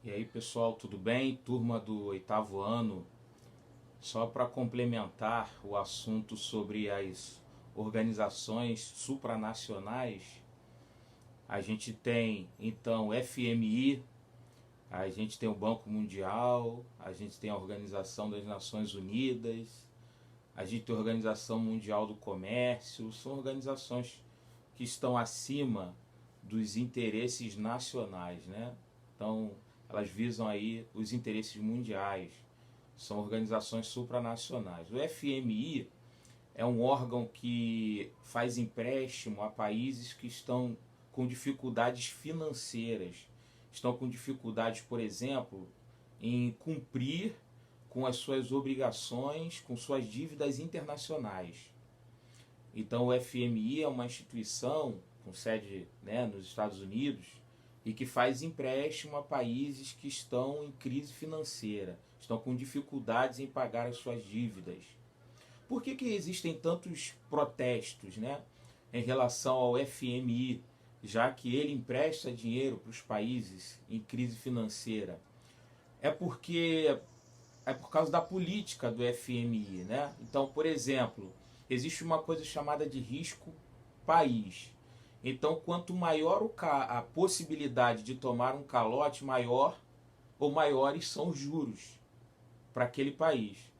E aí, pessoal, tudo bem? Turma do oitavo ano. Só para complementar o assunto sobre as organizações supranacionais, a gente tem então o FMI, a gente tem o Banco Mundial, a gente tem a Organização das Nações Unidas, a gente tem a Organização Mundial do Comércio. São organizações que estão acima dos interesses nacionais, né? Então, elas visam aí os interesses mundiais. São organizações supranacionais. O FMI é um órgão que faz empréstimo a países que estão com dificuldades financeiras, estão com dificuldades, por exemplo, em cumprir com as suas obrigações, com suas dívidas internacionais. Então o FMI é uma instituição com sede, né, nos Estados Unidos e que faz empréstimo a países que estão em crise financeira, estão com dificuldades em pagar as suas dívidas. Por que existem tantos protestos, né, em relação ao FMI, já que ele empresta dinheiro para os países em crise financeira? É porque é por causa da política do FMI, né? Então, por exemplo, existe uma coisa chamada de risco país. Então, quanto maior a possibilidade de tomar um calote, maior ou maiores são os juros para aquele país.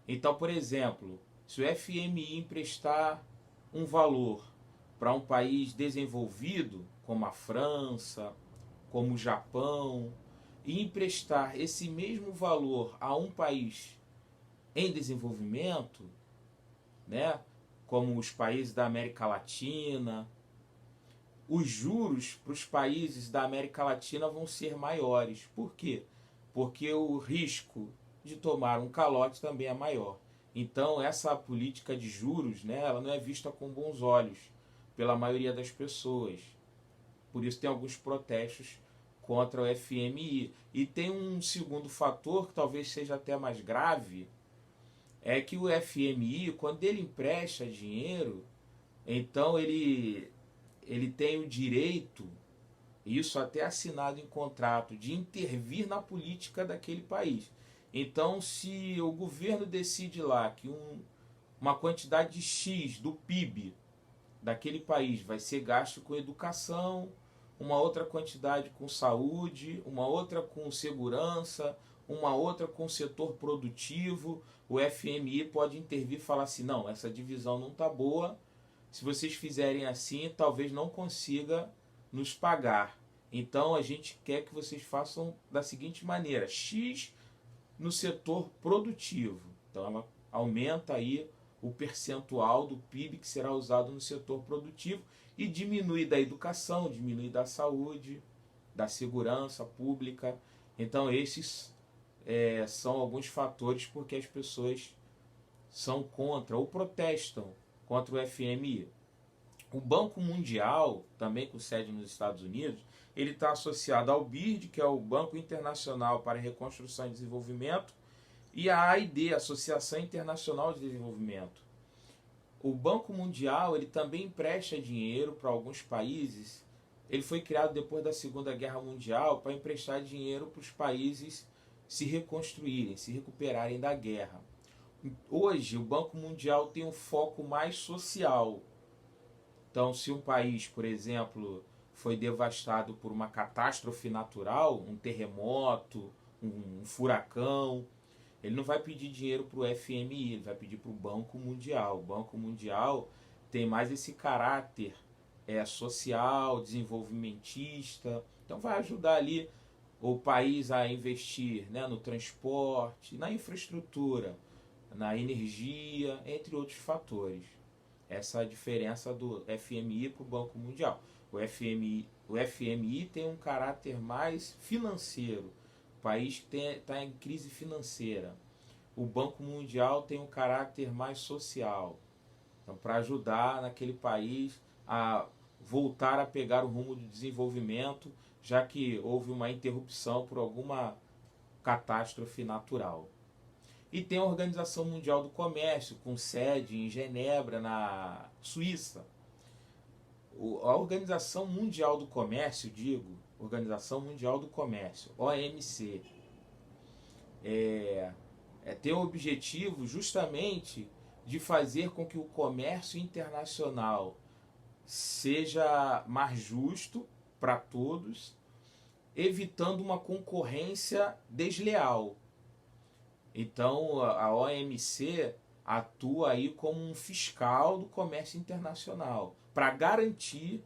Então, por exemplo, se o FMI emprestar um valor para um país desenvolvido, como a França, como o Japão, e emprestar esse mesmo valor a um país em desenvolvimento, né, como os países da América Latina, os juros para os países da América Latina vão ser maiores. Por quê? Porque o risco de tomar um calote também é maior. Então, essa política de juros, né, ela não é vista com bons olhos pela maioria das pessoas. Por isso tem alguns protestos contra o FMI. E tem um segundo fator que talvez seja até mais grave, é que o FMI, quando ele empresta dinheiro, então ele tem o direito, isso até assinado em contrato, de intervir na política daquele país. Então, se o governo decide lá que uma quantidade de X do PIB daquele país vai ser gasto com educação, uma outra quantidade com saúde, uma outra com segurança, uma outra com setor produtivo, o FMI pode intervir e falar assim, não, essa divisão não está boa, se vocês fizerem assim, talvez não consiga nos pagar. Então a gente quer que vocês façam da seguinte maneira, X no setor produtivo. Então ela aumenta aí o percentual do PIB que será usado no setor produtivo e diminui da educação, diminui da saúde, da segurança pública. Então esses são alguns fatores porque as pessoas são contra ou protestam contra o FMI. O Banco Mundial, também com sede nos Estados Unidos, ele está associado ao BID, que é o Banco Internacional para a Reconstrução e Desenvolvimento, e a AID, Associação Internacional de Desenvolvimento. O Banco Mundial ele também empresta dinheiro para alguns países. Ele foi criado depois da Segunda Guerra Mundial para emprestar dinheiro para os países se reconstruírem, se recuperarem da guerra. Hoje, o Banco Mundial tem um foco mais social. Então, se um país, por exemplo, foi devastado por uma catástrofe natural, um terremoto, um furacão, ele não vai pedir dinheiro para o FMI, ele vai pedir para o Banco Mundial. O Banco Mundial tem mais esse caráter social, desenvolvimentista. Então vai ajudar ali o país a investir, né, no transporte, na infraestrutura, na energia, entre outros fatores. Essa é a diferença do FMI para o Banco Mundial. O FMI tem um caráter mais financeiro. O país está em crise financeira. O Banco Mundial tem um caráter mais social. Então, para ajudar naquele país a voltar a pegar o rumo do desenvolvimento, já que houve uma interrupção por alguma catástrofe natural. E tem a Organização Mundial do Comércio, com sede em Genebra, na Suíça. A Organização Mundial do Comércio, Organização Mundial do Comércio, OMC, tem o objetivo justamente de fazer com que o comércio internacional seja mais justo para todos, evitando uma concorrência desleal. Então a OMC atua aí como um fiscal do comércio internacional, para garantir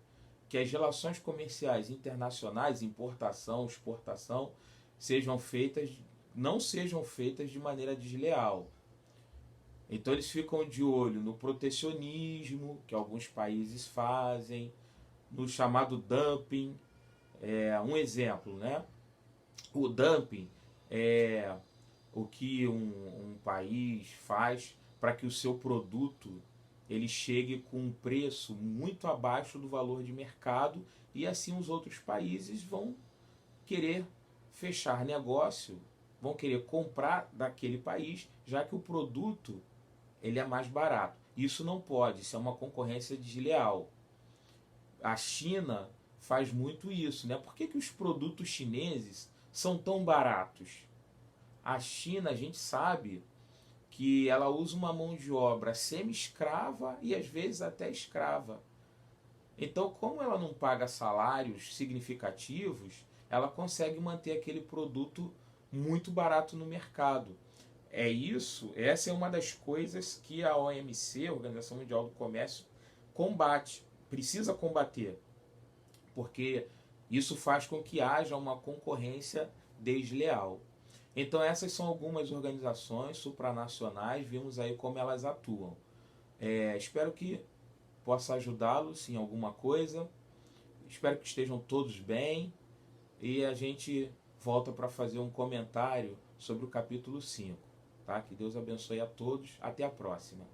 que as relações comerciais internacionais, importação, exportação, não sejam feitas de maneira desleal. Então eles ficam de olho no protecionismo que alguns países fazem, no chamado dumping. Um exemplo, né? O dumping é o que um país faz para que o seu produto ele chegue com um preço muito abaixo do valor de mercado, e assim os outros países vão querer fechar negócio, vão querer comprar daquele país, já que o produto ele é mais barato. Isso não pode, isso é uma concorrência desleal. A China faz muito isso, né? Por que os produtos chineses são tão baratos? A China, a gente sabe que ela usa uma mão de obra semi-escrava e às vezes até escrava. Então, como ela não paga salários significativos, ela consegue manter aquele produto muito barato no mercado. Essa é uma das coisas que a OMC, a Organização Mundial do Comércio, combate, precisa combater, porque isso faz com que haja uma concorrência desleal. Então essas são algumas organizações supranacionais, vimos aí como elas atuam. Espero que possa ajudá-los em alguma coisa, espero que estejam todos bem, e a gente volta para fazer um comentário sobre o capítulo 5. Tá? Que Deus abençoe a todos, até a próxima.